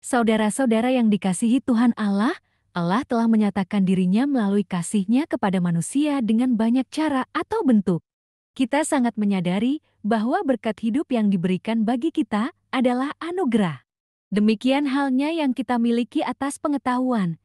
Saudara-saudara yang dikasihi Tuhan Allah, Allah telah menyatakan dirinya melalui kasih-Nya kepada manusia dengan banyak cara atau bentuk. Kita sangat menyadari bahwa berkat hidup yang diberikan bagi kita adalah anugerah. Demikian halnya yang kita miliki atas pengetahuan,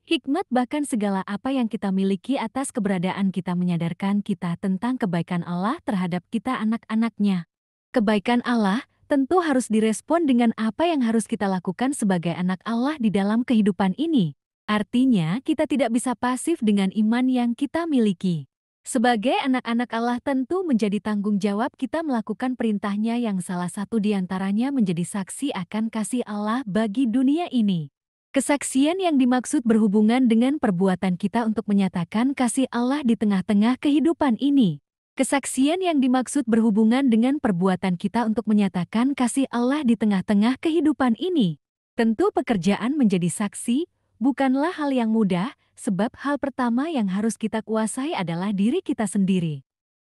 hikmat bahkan segala apa yang kita miliki atas keberadaan kita menyadarkan kita tentang kebaikan Allah terhadap kita anak-anak-Nya. Kebaikan Allah tentu harus direspon dengan apa yang harus kita lakukan sebagai anak Allah di dalam kehidupan ini. Artinya, kita tidak bisa pasif dengan iman yang kita miliki. Sebagai anak-anak Allah tentu menjadi tanggung jawab kita melakukan perintah-Nya yang salah satu di antaranya menjadi saksi akan kasih Allah bagi dunia ini. Kesaksian yang dimaksud berhubungan dengan perbuatan kita untuk menyatakan kasih Allah di tengah-tengah kehidupan ini. Kesaksian yang dimaksud berhubungan dengan perbuatan kita untuk menyatakan kasih Allah di tengah-tengah kehidupan ini. Tentu pekerjaan menjadi saksi bukanlah hal yang mudah, sebab hal pertama yang harus kita kuasai adalah diri kita sendiri.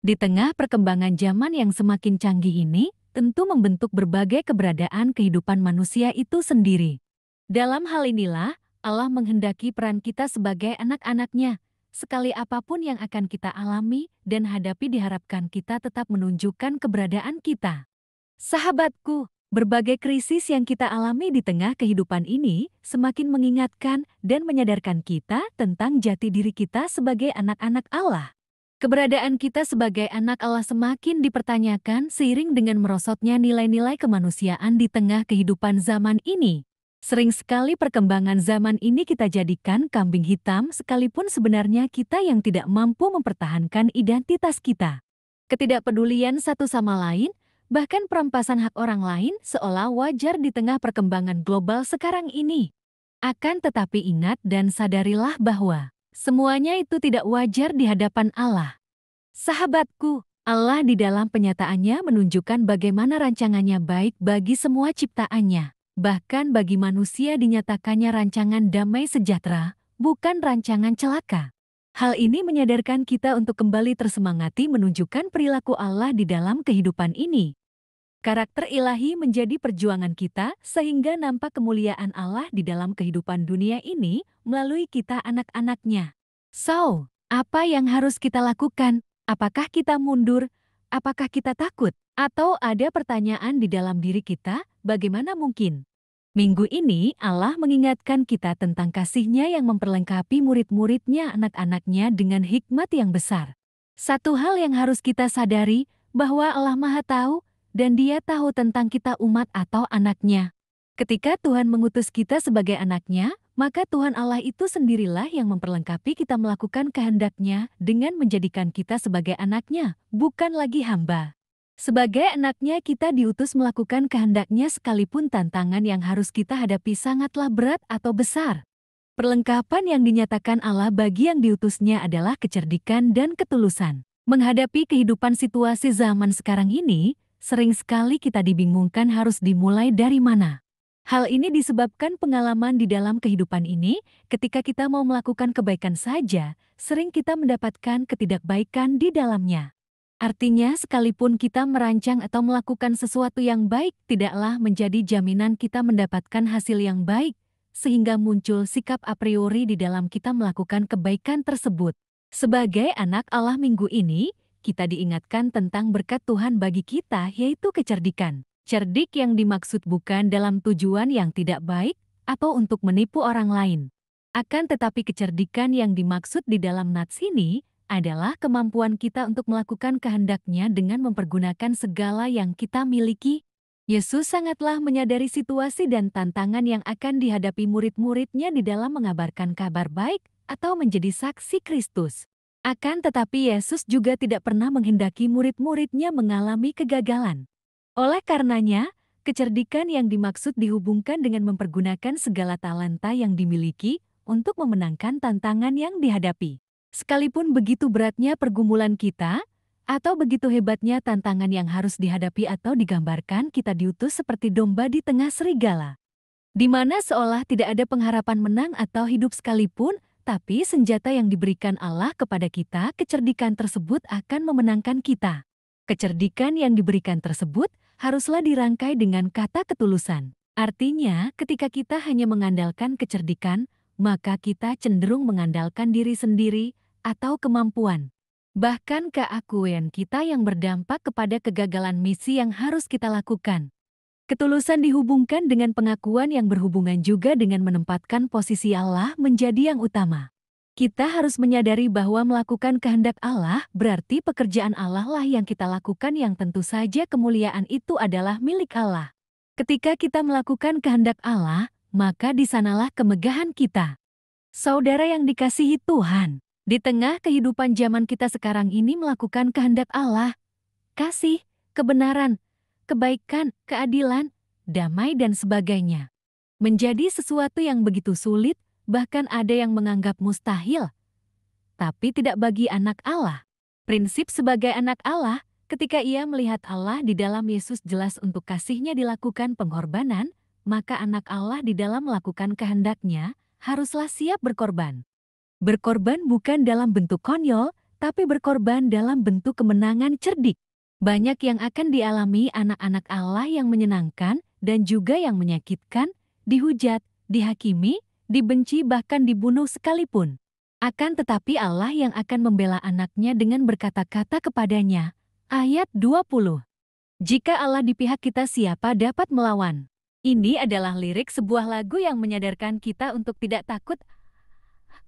Di tengah perkembangan zaman yang semakin canggih ini, tentu membentuk berbagai keberadaan kehidupan manusia itu sendiri. Dalam hal inilah, Allah menghendaki peran kita sebagai anak-anak-Nya. Sekali apapun yang akan kita alami dan hadapi diharapkan kita tetap menunjukkan keberadaan kita. Sahabatku, berbagai krisis yang kita alami di tengah kehidupan ini semakin mengingatkan dan menyadarkan kita tentang jati diri kita sebagai anak-anak Allah. Keberadaan kita sebagai anak Allah semakin dipertanyakan seiring dengan merosotnya nilai-nilai kemanusiaan di tengah kehidupan zaman ini. Sering sekali perkembangan zaman ini kita jadikan kambing hitam sekalipun sebenarnya kita yang tidak mampu mempertahankan identitas kita. Ketidakpedulian satu sama lain, bahkan perampasan hak orang lain seolah wajar di tengah perkembangan global sekarang ini. Akan tetapi ingat dan sadarilah bahwa semuanya itu tidak wajar di hadapan Allah. Sahabatku, Allah di dalam penyataannya menunjukkan bagaimana rancangannya baik bagi semua ciptaannya. Bahkan bagi manusia dinyatakannya rancangan damai sejahtera, bukan rancangan celaka. Hal ini menyadarkan kita untuk kembali tersemangati menunjukkan perilaku Allah di dalam kehidupan ini. Karakter ilahi menjadi perjuangan kita sehingga nampak kemuliaan Allah di dalam kehidupan dunia ini melalui kita anak-anak-Nya. So, apa yang harus kita lakukan? Apakah kita mundur? Apakah kita takut? Atau ada pertanyaan di dalam diri kita, bagaimana mungkin? Minggu ini Allah mengingatkan kita tentang kasih-Nya yang memperlengkapi murid-murid-Nya anak-anak-Nya dengan hikmat yang besar. Satu hal yang harus kita sadari, bahwa Allah Maha Tahu, dan Dia tahu tentang kita umat atau anak-Nya. Ketika Tuhan mengutus kita sebagai anak-Nya, maka Tuhan Allah itu sendirilah yang memperlengkapi kita melakukan kehendak-Nya dengan menjadikan kita sebagai anak-Nya, bukan lagi hamba. Sebagai anak-Nya kita diutus melakukan kehendak-Nya sekalipun tantangan yang harus kita hadapi sangatlah berat atau besar. Perlengkapan yang dinyatakan Allah bagi yang diutus-Nya adalah kecerdikan dan ketulusan. Menghadapi kehidupan situasi zaman sekarang ini, sering sekali kita dibingungkan harus dimulai dari mana. Hal ini disebabkan pengalaman di dalam kehidupan ini, ketika kita mau melakukan kebaikan saja, sering kita mendapatkan ketidakbaikan di dalamnya. Artinya, sekalipun kita merancang atau melakukan sesuatu yang baik, tidaklah menjadi jaminan kita mendapatkan hasil yang baik, sehingga muncul sikap a priori di dalam kita melakukan kebaikan tersebut. Sebagai anak Allah minggu ini, kita diingatkan tentang berkat Tuhan bagi kita, yaitu kecerdikan. Cerdik yang dimaksud bukan dalam tujuan yang tidak baik atau untuk menipu orang lain. Akan tetapi kecerdikan yang dimaksud di dalam nats ini adalah kemampuan kita untuk melakukan kehendak-Nya dengan mempergunakan segala yang kita miliki. Yesus sangatlah menyadari situasi dan tantangan yang akan dihadapi murid-murid-Nya di dalam mengabarkan kabar baik atau menjadi saksi Kristus. Akan tetapi Yesus juga tidak pernah menghendaki murid-murid-Nya mengalami kegagalan. Oleh karenanya, kecerdikan yang dimaksud dihubungkan dengan mempergunakan segala talenta yang dimiliki untuk memenangkan tantangan yang dihadapi. Sekalipun begitu beratnya pergumulan kita, atau begitu hebatnya tantangan yang harus dihadapi atau digambarkan kita diutus seperti domba di tengah serigala. Di mana seolah tidak ada pengharapan menang atau hidup sekalipun, tapi senjata yang diberikan Allah kepada kita, kecerdikan tersebut akan memenangkan kita. Kecerdikan yang diberikan tersebut haruslah dirangkai dengan kata ketulusan. Artinya, ketika kita hanya mengandalkan kecerdikan, maka kita cenderung mengandalkan diri sendiri atau kemampuan. Bahkan keakuan kita yang berdampak kepada kegagalan misi yang harus kita lakukan. Ketulusan dihubungkan dengan pengakuan yang berhubungan juga dengan menempatkan posisi Allah menjadi yang utama. Kita harus menyadari bahwa melakukan kehendak Allah berarti pekerjaan Allah lah yang kita lakukan, yang tentu saja kemuliaan itu adalah milik Allah. Ketika kita melakukan kehendak Allah, maka di sanalah kemegahan kita. Saudara yang dikasihi Tuhan, di tengah kehidupan zaman kita sekarang ini melakukan kehendak Allah, kasih, kebenaran, kebaikan, keadilan, damai dan sebagainya menjadi sesuatu yang begitu sulit, bahkan ada yang menganggap mustahil. Tapi tidak bagi anak Allah. Prinsip sebagai anak Allah, ketika ia melihat Allah di dalam Yesus jelas untuk kasihnya dilakukan pengorbanan, maka anak Allah di dalam melakukan kehendaknya haruslah siap berkorban. Berkorban bukan dalam bentuk konyol, tapi berkorban dalam bentuk kemenangan cerdik. Banyak yang akan dialami anak-anak Allah yang menyenangkan dan juga yang menyakitkan, dihujat, dihakimi, dibenci bahkan dibunuh sekalipun. Akan tetapi Allah yang akan membela anaknya dengan berkata-kata kepadanya. Ayat 20. Jika Allah di pihak kita, siapa dapat melawan? Ini adalah lirik sebuah lagu yang menyadarkan kita untuk tidak takut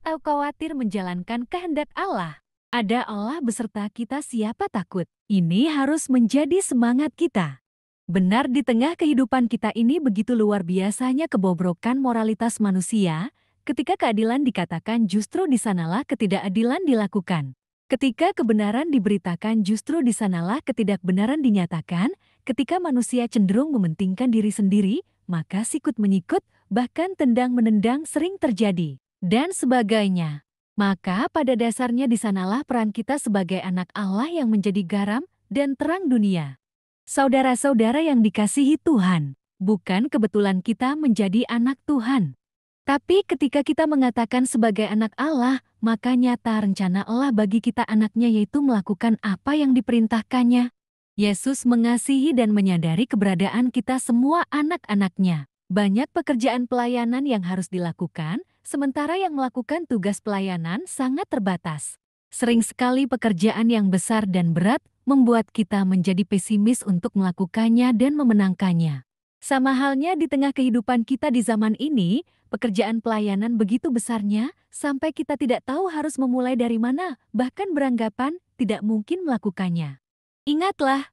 atau khawatir menjalankan kehendak Allah. Ada Allah beserta kita, siapa takut? Ini harus menjadi semangat kita. Benar, di tengah kehidupan kita ini begitu luar biasanya kebobrokan moralitas manusia, ketika keadilan dikatakan justru di sanalah ketidakadilan dilakukan. Ketika kebenaran diberitakan justru di sanalah ketidakbenaran dinyatakan. Ketika manusia cenderung mementingkan diri sendiri, maka sikut-menyikut, bahkan tendang-menendang sering terjadi, dan sebagainya. Maka pada dasarnya di sanalah peran kita sebagai anak Allah yang menjadi garam dan terang dunia. Saudara-saudara yang dikasihi Tuhan, bukan kebetulan kita menjadi anak Tuhan. Tapi ketika kita mengatakan sebagai anak Allah, maka nyata rencana Allah bagi kita anaknya, yaitu melakukan apa yang diperintahkannya. Yesus mengasihi dan menyadari keberadaan kita semua anak-anaknya. Banyak pekerjaan pelayanan yang harus dilakukan, sementara yang melakukan tugas pelayanan sangat terbatas. Sering sekali pekerjaan yang besar dan berat membuat kita menjadi pesimis untuk melakukannya dan memenangkannya. Sama halnya di tengah kehidupan kita di zaman ini, pekerjaan pelayanan begitu besarnya sampai kita tidak tahu harus memulai dari mana, bahkan beranggapan tidak mungkin melakukannya. Ingatlah,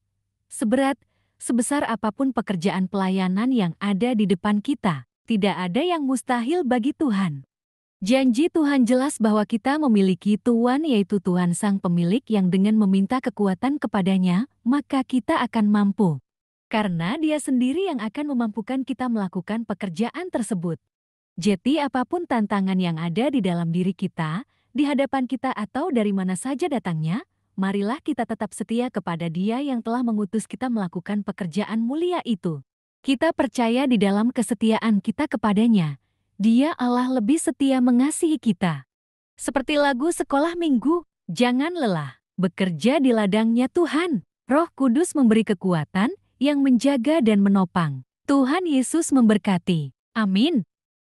sebesar apapun pekerjaan pelayanan yang ada di depan kita, tidak ada yang mustahil bagi Tuhan. Janji Tuhan jelas bahwa kita memiliki Tuhan, yaitu Tuhan Sang Pemilik, yang dengan meminta kekuatan kepadanya, maka kita akan mampu. Karena Dia sendiri yang akan memampukan kita melakukan pekerjaan tersebut. Jadi apapun tantangan yang ada di dalam diri kita, di hadapan kita atau dari mana saja datangnya, marilah kita tetap setia kepada Dia yang telah mengutus kita melakukan pekerjaan mulia itu. Kita percaya di dalam kesetiaan kita kepadanya. Dia Allah lebih setia mengasihi kita. Seperti lagu sekolah minggu, jangan lelah bekerja di ladangnya Tuhan. Roh Kudus memberi kekuatan yang menjaga dan menopang. Tuhan Yesus memberkati. Amin.